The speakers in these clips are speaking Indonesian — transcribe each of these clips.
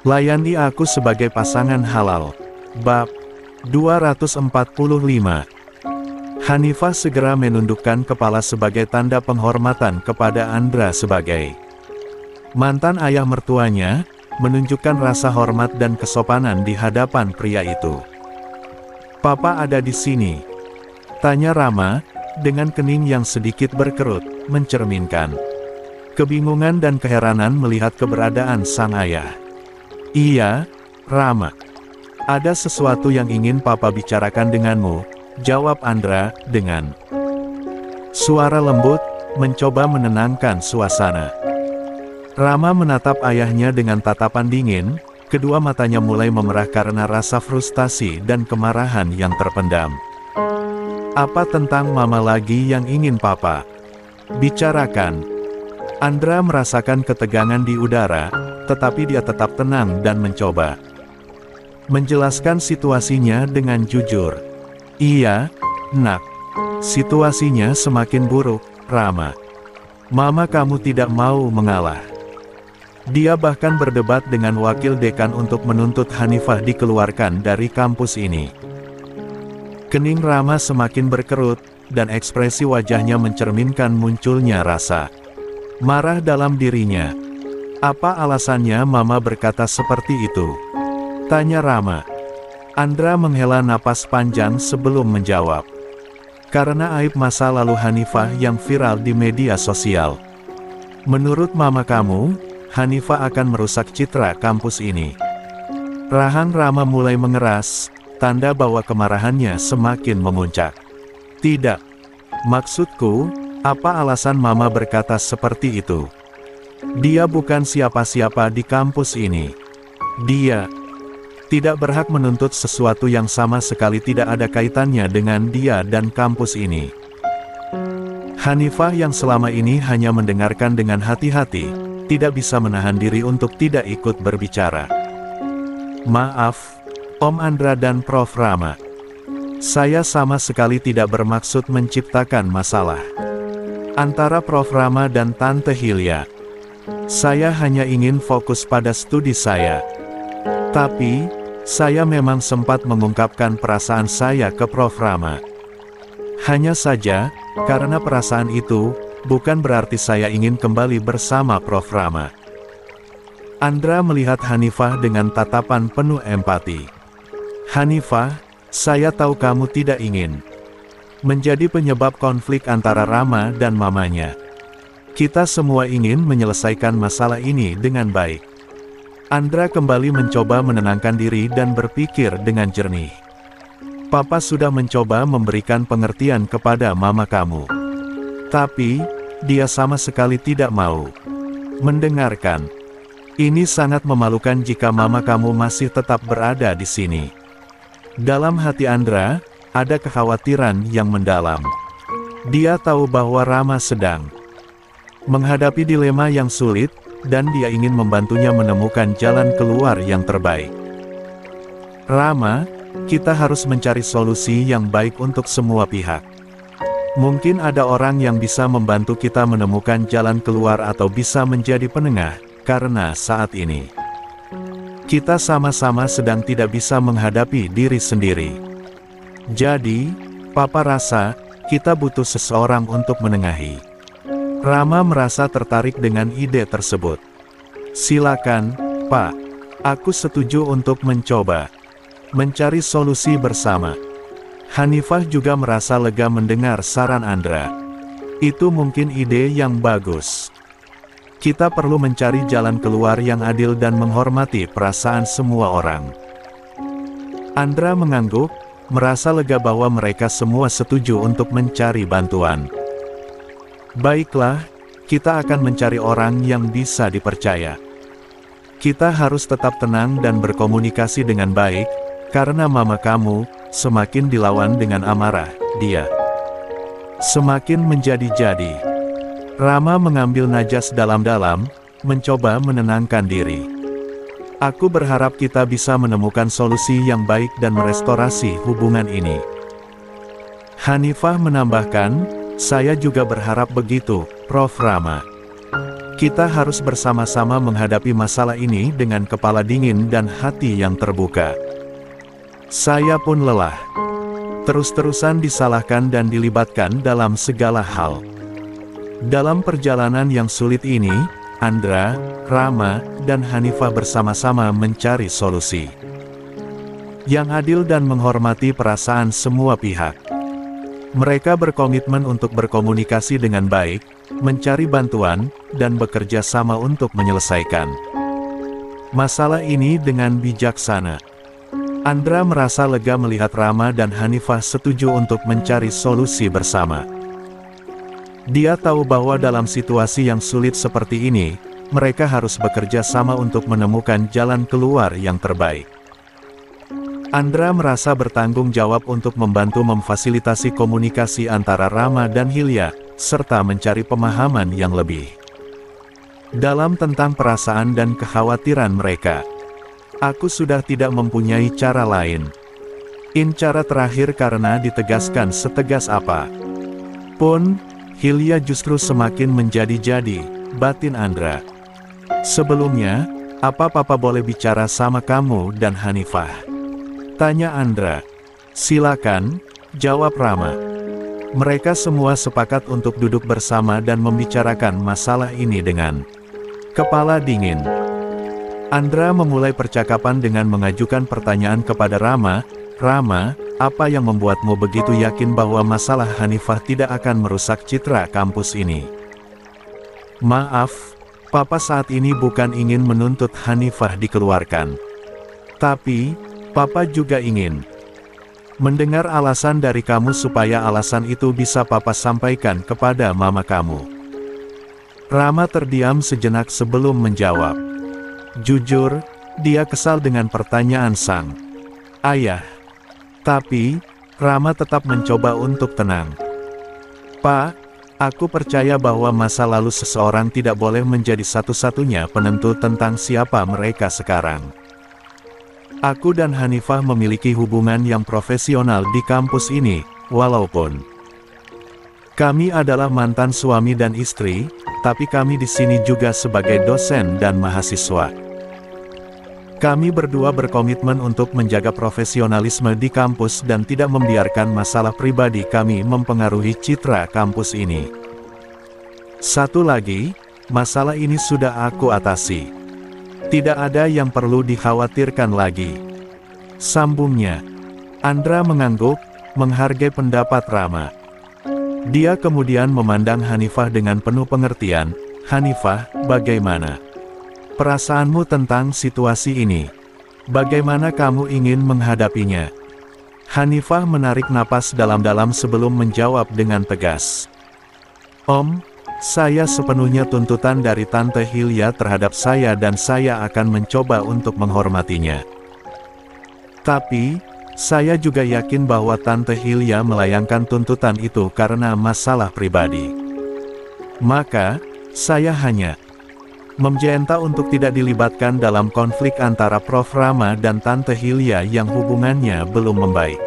Layani aku sebagai pasangan halal. Bab 245. Hanifah segera menundukkan kepala sebagai tanda penghormatan kepada Andra sebagai mantan ayah mertuanya, menunjukkan rasa hormat dan kesopanan di hadapan pria itu. "Papa ada di sini?" tanya Rama, dengan kening yang sedikit berkerut, mencerminkan kebingungan dan keheranan melihat keberadaan sang ayah. "Iya, Rama. Ada sesuatu yang ingin Papa bicarakan denganmu," jawab Andra, dengan suara lembut, mencoba menenangkan suasana. Rama menatap ayahnya dengan tatapan dingin, kedua matanya mulai memerah karena rasa frustasi dan kemarahan yang terpendam. "Apa tentang Mama lagi yang ingin Papa bicarakan?" Andra merasakan ketegangan di udara, tetapi dia tetap tenang dan mencoba menjelaskan situasinya dengan jujur. "Iya, Nak. Situasinya semakin buruk, Rama. Mama kamu tidak mau mengalah. Dia bahkan berdebat dengan wakil dekan untuk menuntut Hanifah dikeluarkan dari kampus ini." Kening Rama semakin berkerut, dan ekspresi wajahnya mencerminkan munculnya rasa marah dalam dirinya. "Apa alasannya Mama berkata seperti itu?" tanya Rama. Andra menghela napas panjang sebelum menjawab. "Karena aib masa lalu Hanifah yang viral di media sosial. Menurut Mama kamu, Hanifah akan merusak citra kampus ini." Rahang Rama mulai mengeras, tanda bahwa kemarahannya semakin memuncak. "Tidak. Maksudku, apa alasan Mama berkata seperti itu? Dia bukan siapa-siapa di kampus ini. Dia tidak berhak menuntut sesuatu yang sama sekali tidak ada kaitannya dengan dia dan kampus ini." Hanifah yang selama ini hanya mendengarkan dengan hati-hati, tidak bisa menahan diri untuk tidak ikut berbicara. "Maaf, Om Andra dan Prof. Rama. Saya sama sekali tidak bermaksud menciptakan masalah antara Prof. Rama dan Tante Hilya. Saya hanya ingin fokus pada studi saya. Tapi, saya memang sempat mengungkapkan perasaan saya ke Prof. Rama. Hanya saja, karena perasaan itu, bukan berarti saya ingin kembali bersama Prof. Rama." Andra melihat Hanifah dengan tatapan penuh empati. "Hanifah, saya tahu kamu tidak ingin menjadi penyebab konflik antara Rama dan mamanya. Kita semua ingin menyelesaikan masalah ini dengan baik." Andra kembali mencoba menenangkan diri dan berpikir dengan jernih. "Papa sudah mencoba memberikan pengertian kepada Mama kamu. Tapi, dia sama sekali tidak mau mendengarkan. Ini sangat memalukan jika Mama kamu masih tetap berada di sini." Dalam hati Andra, ada kekhawatiran yang mendalam. Dia tahu bahwa Rama sedang menghadapi dilema yang sulit, dan dia ingin membantunya menemukan jalan keluar yang terbaik. "Rama, kita harus mencari solusi yang baik untuk semua pihak. Mungkin ada orang yang bisa membantu kita menemukan jalan keluar atau bisa menjadi penengah, karena saat ini kita sama-sama sedang tidak bisa menghadapi diri sendiri. Jadi, Papa rasa, kita butuh seseorang untuk menengahi." Rama merasa tertarik dengan ide tersebut. "Silakan, Pak. Aku setuju untuk mencoba mencari solusi bersama." Hanifah juga merasa lega mendengar saran Andra. "Itu mungkin ide yang bagus. Kita perlu mencari jalan keluar yang adil dan menghormati perasaan semua orang." Andra mengangguk, merasa lega bahwa mereka semua setuju untuk mencari bantuan. "Baiklah, kita akan mencari orang yang bisa dipercaya. Kita harus tetap tenang dan berkomunikasi dengan baik, karena Mama kamu semakin dilawan dengan amarah, dia semakin menjadi-jadi." Rama mengambil najas dalam-dalam, mencoba menenangkan diri. "Aku berharap kita bisa menemukan solusi yang baik dan merestorasi hubungan ini." Hanifah menambahkan, "Saya juga berharap begitu, Prof. Rama." Kita harus bersama-sama menghadapi masalah ini dengan kepala dingin dan hati yang terbuka. Saya pun lelah. Terus-terusan disalahkan dan dilibatkan dalam segala hal. Dalam perjalanan yang sulit ini, Andra, Rama, dan Hanifah bersama-sama mencari solusi yang adil dan menghormati perasaan semua pihak. Mereka berkomitmen untuk berkomunikasi dengan baik, mencari bantuan, dan bekerja sama untuk menyelesaikan masalah ini dengan bijaksana. Andra merasa lega melihat Rama dan Hanifah setuju untuk mencari solusi bersama. Dia tahu bahwa dalam situasi yang sulit seperti ini, mereka harus bekerja sama untuk menemukan jalan keluar yang terbaik. Andra merasa bertanggung jawab untuk membantu memfasilitasi komunikasi antara Rama dan Hilya, serta mencari pemahaman yang lebih dalam tentang perasaan dan kekhawatiran mereka. Aku sudah tidak mempunyai cara lain. Cara terakhir karena ditegaskan setegas apa pun, Hilya justru semakin menjadi-jadi, batin Andra. Sebelumnya, apa Papa boleh bicara sama kamu dan Hanifah? Tanya Andra. Silakan, jawab Rama. Mereka semua sepakat untuk duduk bersama dan membicarakan masalah ini dengan kepala dingin. Andra memulai percakapan dengan mengajukan pertanyaan kepada Rama. Rama, apa yang membuatmu begitu yakin bahwa masalah Hanifah tidak akan merusak citra kampus ini? Maaf, Papa saat ini bukan ingin menuntut Hanifah dikeluarkan. Tapi, Papa juga ingin mendengar alasan dari kamu supaya alasan itu bisa Papa sampaikan kepada Mama kamu. Rama terdiam sejenak sebelum menjawab. Jujur, dia kesal dengan pertanyaan sang ayah. Tapi, Rama tetap mencoba untuk tenang. Pak, aku percaya bahwa masa lalu seseorang tidak boleh menjadi satu-satunya penentu tentang siapa mereka sekarang. Aku dan Hanifah memiliki hubungan yang profesional di kampus ini, walaupun kami adalah mantan suami dan istri, tapi kami di sini juga sebagai dosen dan mahasiswa. Kami berdua berkomitmen untuk menjaga profesionalisme di kampus dan tidak membiarkan masalah pribadi kami mempengaruhi citra kampus ini. Satu lagi, masalah ini sudah aku atasi. Tidak ada yang perlu dikhawatirkan lagi. Sambungnya. Andra mengangguk, menghargai pendapat Rama. Dia kemudian memandang Hanifah dengan penuh pengertian. Hanifah, bagaimana perasaanmu tentang situasi ini? Bagaimana kamu ingin menghadapinya? Hanifah menarik napas dalam-dalam sebelum menjawab dengan tegas. Om, saya sepenuhnya tuntutan dari Tante Hilya terhadap saya dan saya akan mencoba untuk menghormatinya. Tapi, saya juga yakin bahwa Tante Hilya melayangkan tuntutan itu karena masalah pribadi. Maka, saya hanya meminta untuk tidak dilibatkan dalam konflik antara Prof. Rama dan Tante Hilya yang hubungannya belum membaik.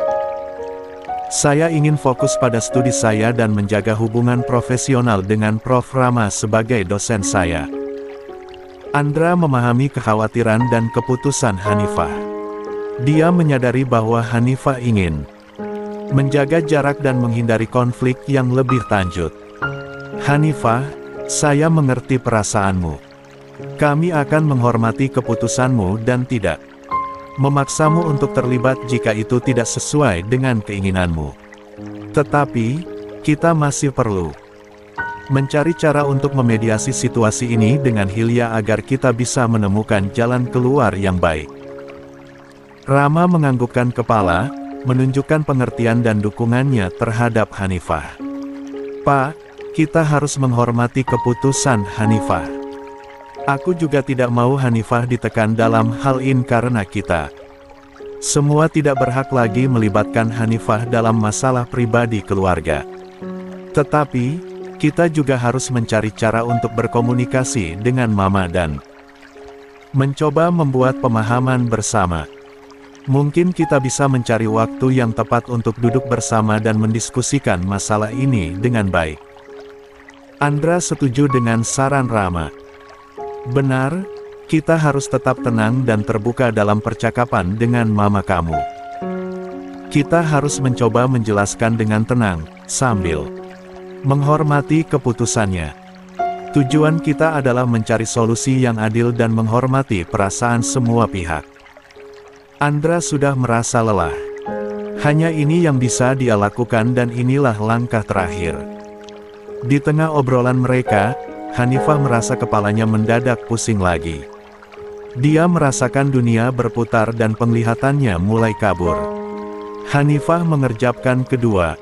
Saya ingin fokus pada studi saya dan menjaga hubungan profesional dengan Prof. Rama sebagai dosen saya. Andra memahami kekhawatiran dan keputusan Hanifah. Dia menyadari bahwa Hanifah ingin menjaga jarak dan menghindari konflik yang lebih lanjut. Hanifah, saya mengerti perasaanmu. Kami akan menghormati keputusanmu dan tidak memaksamu untuk terlibat jika itu tidak sesuai dengan keinginanmu. Tetapi, kita masih perlu mencari cara untuk memediasi situasi ini dengan Hilya agar kita bisa menemukan jalan keluar yang baik. Rama menganggukkan kepala, menunjukkan pengertian dan dukungannya terhadap Hanifah. Pak, kita harus menghormati keputusan Hanifah. Aku juga tidak mau Hanifah ditekan dalam hal ini karena kita semua tidak berhak lagi melibatkan Hanifah dalam masalah pribadi keluarga. Tetapi, kita juga harus mencari cara untuk berkomunikasi dengan Mama dan mencoba membuat pemahaman bersama. Mungkin kita bisa mencari waktu yang tepat untuk duduk bersama dan mendiskusikan masalah ini dengan baik. Andra setuju dengan saran Rama. Benar, kita harus tetap tenang dan terbuka dalam percakapan dengan mama kamu. Kita harus mencoba menjelaskan dengan tenang, sambil menghormati keputusannya. Tujuan kita adalah mencari solusi yang adil dan menghormati perasaan semua pihak. Andra sudah merasa lelah. Hanya ini yang bisa dia lakukan dan inilah langkah terakhir. Di tengah obrolan mereka, Hanifah merasa kepalanya mendadak pusing lagi. Dia merasakan dunia berputar dan penglihatannya mulai kabur. Hanifah mengerjapkan kedua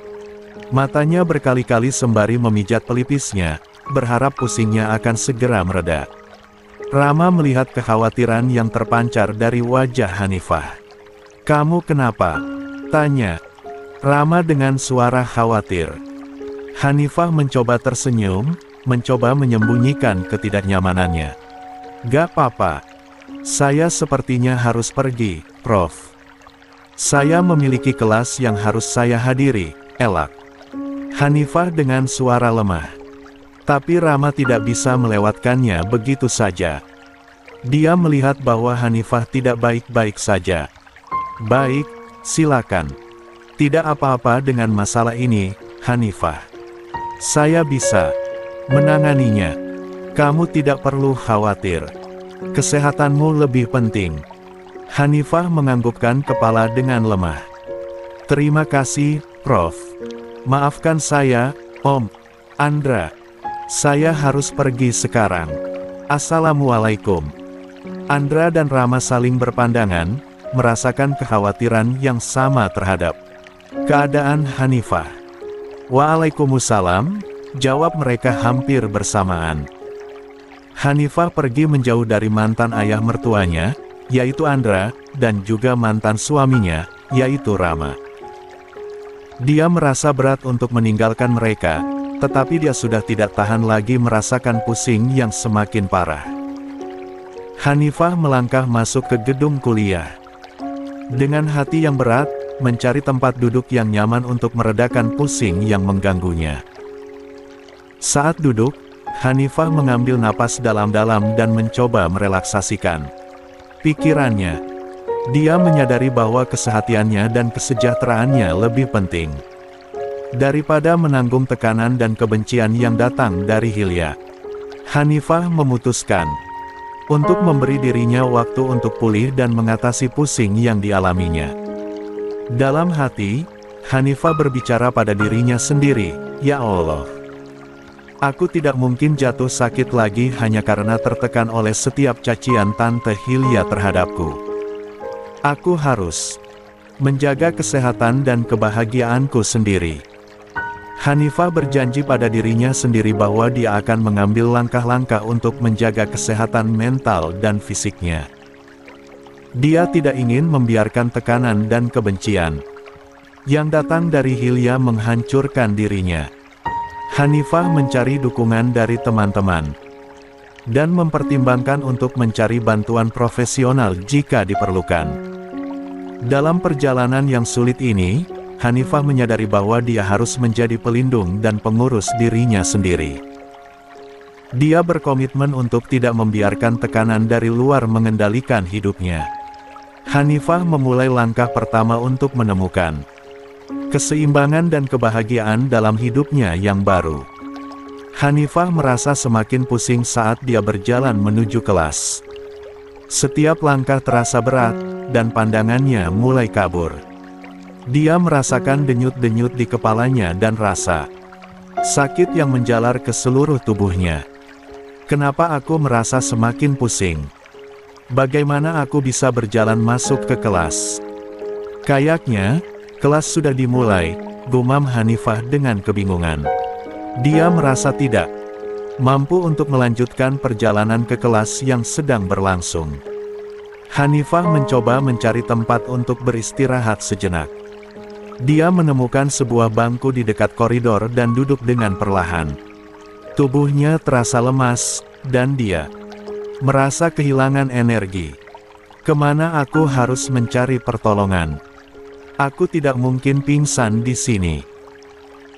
matanya berkali-kali sembari memijat pelipisnya, berharap pusingnya akan segera mereda. Rama melihat kekhawatiran yang terpancar dari wajah Hanifah. "Kamu kenapa?" tanya Rama dengan suara khawatir. Hanifah mencoba tersenyum, mencoba menyembunyikan ketidaknyamanannya. "Gak apa-apa. Saya sepertinya harus pergi, Prof. Saya memiliki kelas yang harus saya hadiri, elak." Hanifah dengan suara lemah. Tapi Rama tidak bisa melewatkannya begitu saja. Dia melihat bahwa Hanifah tidak baik-baik saja. "Baik, silakan. Tidak apa-apa dengan masalah ini, Hanifah. Saya bisa menanganinya. Kamu tidak perlu khawatir. Kesehatanmu lebih penting." Hanifah menganggukkan kepala dengan lemah. "Terima kasih, Prof. Maafkan saya, Om. Andra. Saya harus pergi sekarang. Assalamualaikum." Andra dan Rama saling berpandangan, merasakan kekhawatiran yang sama terhadap keadaan Hanifah. "Waalaikumsalam," jawab mereka hampir bersamaan. Hanifah pergi menjauh dari mantan ayah mertuanya, yaitu Andra, dan juga mantan suaminya, yaitu Rama. Dia merasa berat untuk meninggalkan mereka, tetapi dia sudah tidak tahan lagi merasakan pusing yang semakin parah. Hanifah melangkah masuk ke gedung kuliah. Dengan hati yang berat, mencari tempat duduk yang nyaman untuk meredakan pusing yang mengganggunya. Saat duduk, Hanifah mengambil napas dalam-dalam dan mencoba merelaksasikan pikirannya. Dia menyadari bahwa kesehatiannya dan kesejahteraannya lebih penting daripada menanggung tekanan dan kebencian yang datang dari Hilya. Hanifah memutuskan untuk memberi dirinya waktu untuk pulih dan mengatasi pusing yang dialaminya. Dalam hati, Hanifah berbicara pada dirinya sendiri, "Ya Allah, aku tidak mungkin jatuh sakit lagi hanya karena tertekan oleh setiap cacian Tante Hilya terhadapku. Aku harus menjaga kesehatan dan kebahagiaanku sendiri." Hanifah berjanji pada dirinya sendiri bahwa dia akan mengambil langkah-langkah untuk menjaga kesehatan mental dan fisiknya. Dia tidak ingin membiarkan tekanan dan kebencian yang datang dari Hilya menghancurkan dirinya. Hanifah mencari dukungan dari teman-teman dan mempertimbangkan untuk mencari bantuan profesional jika diperlukan. Dalam perjalanan yang sulit ini, Hanifah menyadari bahwa dia harus menjadi pelindung dan pengurus dirinya sendiri. Dia berkomitmen untuk tidak membiarkan tekanan dari luar mengendalikan hidupnya. Hanifah memulai langkah pertama untuk menemukan keseimbangan dan kebahagiaan dalam hidupnya yang baru. Hanifah merasa semakin pusing saat dia berjalan menuju kelas. Setiap langkah terasa berat, dan pandangannya mulai kabur. Dia merasakan denyut-denyut di kepalanya dan rasa sakit yang menjalar ke seluruh tubuhnya. "Kenapa aku merasa semakin pusing? Bagaimana aku bisa berjalan masuk ke kelas? Kayaknya, kelas sudah dimulai," gumam Hanifah dengan kebingungan. Dia merasa tidak mampu untuk melanjutkan perjalanan ke kelas yang sedang berlangsung. Hanifah mencoba mencari tempat untuk beristirahat sejenak. Dia menemukan sebuah bangku di dekat koridor dan duduk dengan perlahan. Tubuhnya terasa lemas, dan dia merasa kehilangan energi. "Kemana aku harus mencari pertolongan? Aku tidak mungkin pingsan di sini."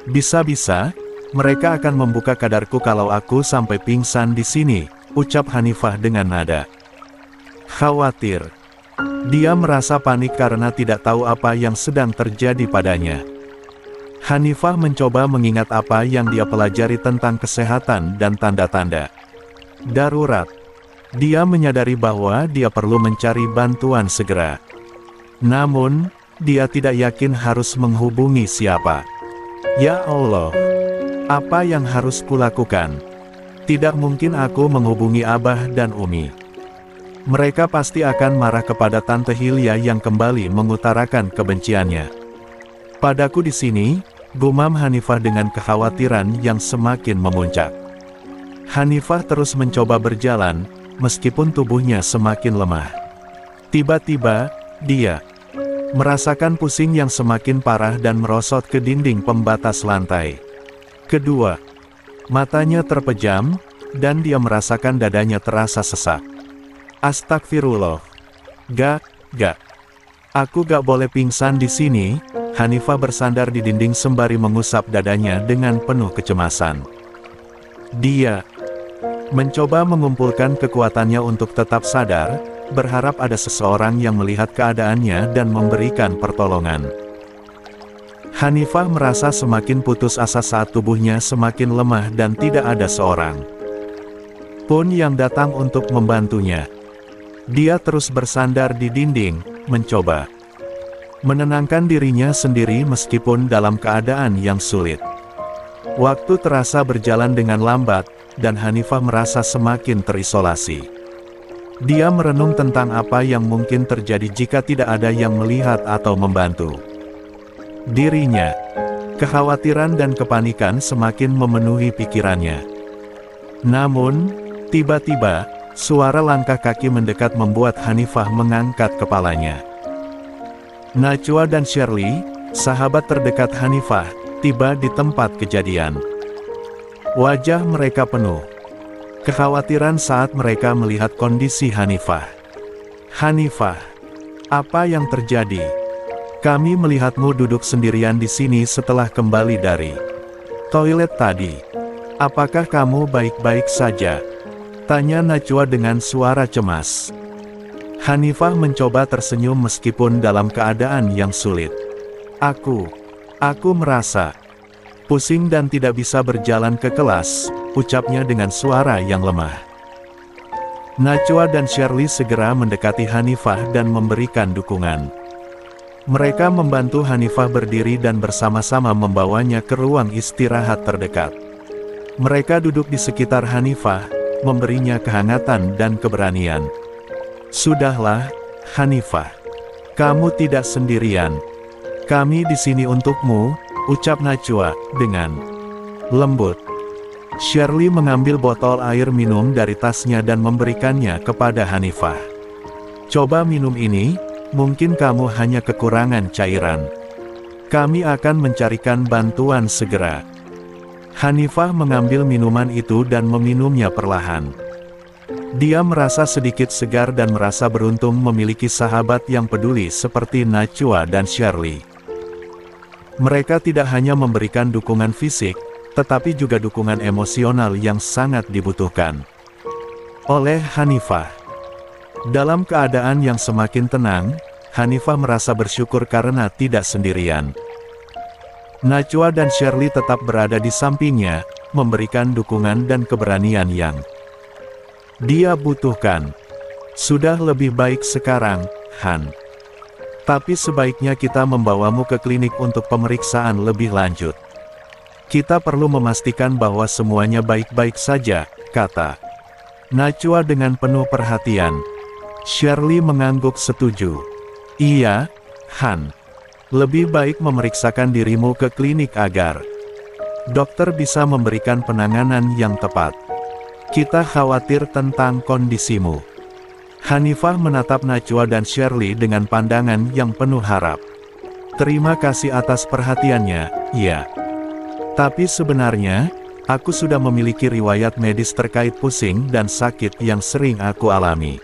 Bisa-bisa, Mereka akan membuka kadarku kalau aku sampai pingsan di sini, ucap Hanifah dengan nada khawatir. Dia merasa panik karena tidak tahu apa yang sedang terjadi padanya. Hanifah mencoba mengingat apa yang dia pelajari tentang kesehatan dan tanda-tanda darurat. Dia menyadari bahwa dia perlu mencari bantuan segera. Namun, dia tidak yakin harus menghubungi siapa. Ya Allah, apa yang harus kulakukan? Tidak mungkin aku menghubungi Abah dan Umi. Mereka pasti akan marah kepada Tante Hilya yang kembali mengutarakan kebenciannya padaku di sini, gumam Hanifah dengan kekhawatiran yang semakin memuncak. Hanifah terus mencoba berjalan, meskipun tubuhnya semakin lemah. Tiba-tiba, dia merasakan pusing yang semakin parah dan merosot ke dinding pembatas lantai. Kedua, matanya terpejam, dan dia merasakan dadanya terasa sesak. Astagfirullah. Gak. Aku gak boleh pingsan di sini. Hanifah bersandar di dinding sembari mengusap dadanya dengan penuh kecemasan. Dia mencoba mengumpulkan kekuatannya untuk tetap sadar, berharap ada seseorang yang melihat keadaannya dan memberikan pertolongan. Hanifah merasa semakin putus asa saat tubuhnya semakin lemah dan tidak ada seorang pun yang datang untuk membantunya. Dia terus bersandar di dinding, mencoba menenangkan dirinya sendiri meskipun dalam keadaan yang sulit. Waktu terasa berjalan dengan lambat, dan Hanifah merasa semakin terisolasi. Dia merenung tentang apa yang mungkin terjadi jika tidak ada yang melihat atau membantu dirinya. Kekhawatiran dan kepanikan semakin memenuhi pikirannya. Namun, tiba-tiba, suara langkah kaki mendekat membuat Hanifah mengangkat kepalanya. Najwa dan Shirley, sahabat terdekat Hanifah, tiba di tempat kejadian. Wajah mereka penuh kekhawatiran saat mereka melihat kondisi Hanifah. Hanifah, apa yang terjadi? Kami melihatmu duduk sendirian di sini setelah kembali dari toilet tadi. Apakah kamu baik-baik saja? Tanya Najwa dengan suara cemas. Hanifah mencoba tersenyum meskipun dalam keadaan yang sulit. Aku merasa pusing dan tidak bisa berjalan ke kelas, ucapnya dengan suara yang lemah. Najwa dan Shirley segera mendekati Hanifah dan memberikan dukungan. Mereka membantu Hanifah berdiri dan bersama-sama membawanya ke ruang istirahat terdekat. Mereka duduk di sekitar Hanifah, memberinya kehangatan dan keberanian. Sudahlah, Hanifah. Kamu tidak sendirian. Kami di sini untukmu, ucap Najwa dengan lembut. Shirley mengambil botol air minum dari tasnya dan memberikannya kepada Hanifah. Coba minum ini, mungkin kamu hanya kekurangan cairan. Kami akan mencarikan bantuan segera. Hanifah mengambil minuman itu dan meminumnya perlahan. Dia merasa sedikit segar dan merasa beruntung memiliki sahabat yang peduli seperti Najwa dan Shirley. Mereka tidak hanya memberikan dukungan fisik, tetapi juga dukungan emosional yang sangat dibutuhkan oleh Hanifah. Dalam keadaan yang semakin tenang, Hanifah merasa bersyukur karena tidak sendirian. Najwa dan Shirley tetap berada di sampingnya, memberikan dukungan dan keberanian yang dia butuhkan. Sudah lebih baik sekarang, Han. Tapi sebaiknya kita membawamu ke klinik untuk pemeriksaan lebih lanjut. Kita perlu memastikan bahwa semuanya baik-baik saja, kata Najwa dengan penuh perhatian. Shirley mengangguk setuju. Iya, Han. Lebih baik memeriksakan dirimu ke klinik agar dokter bisa memberikan penanganan yang tepat. Kita khawatir tentang kondisimu. Hanifah menatap Najwa dan Shirley dengan pandangan yang penuh harap. Terima kasih atas perhatiannya, ya. Tapi sebenarnya, aku sudah memiliki riwayat medis terkait pusing dan sakit yang sering aku alami.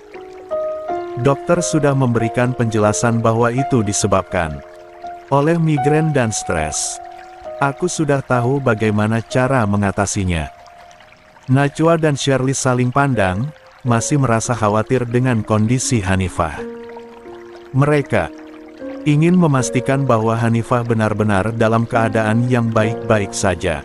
Dokter sudah memberikan penjelasan bahwa itu disebabkan oleh migrain dan stres. Aku sudah tahu bagaimana cara mengatasinya. Najwa dan Shirley saling pandang, masih merasa khawatir dengan kondisi Hanifah. Mereka ingin memastikan bahwa Hanifah benar-benar dalam keadaan yang baik-baik saja.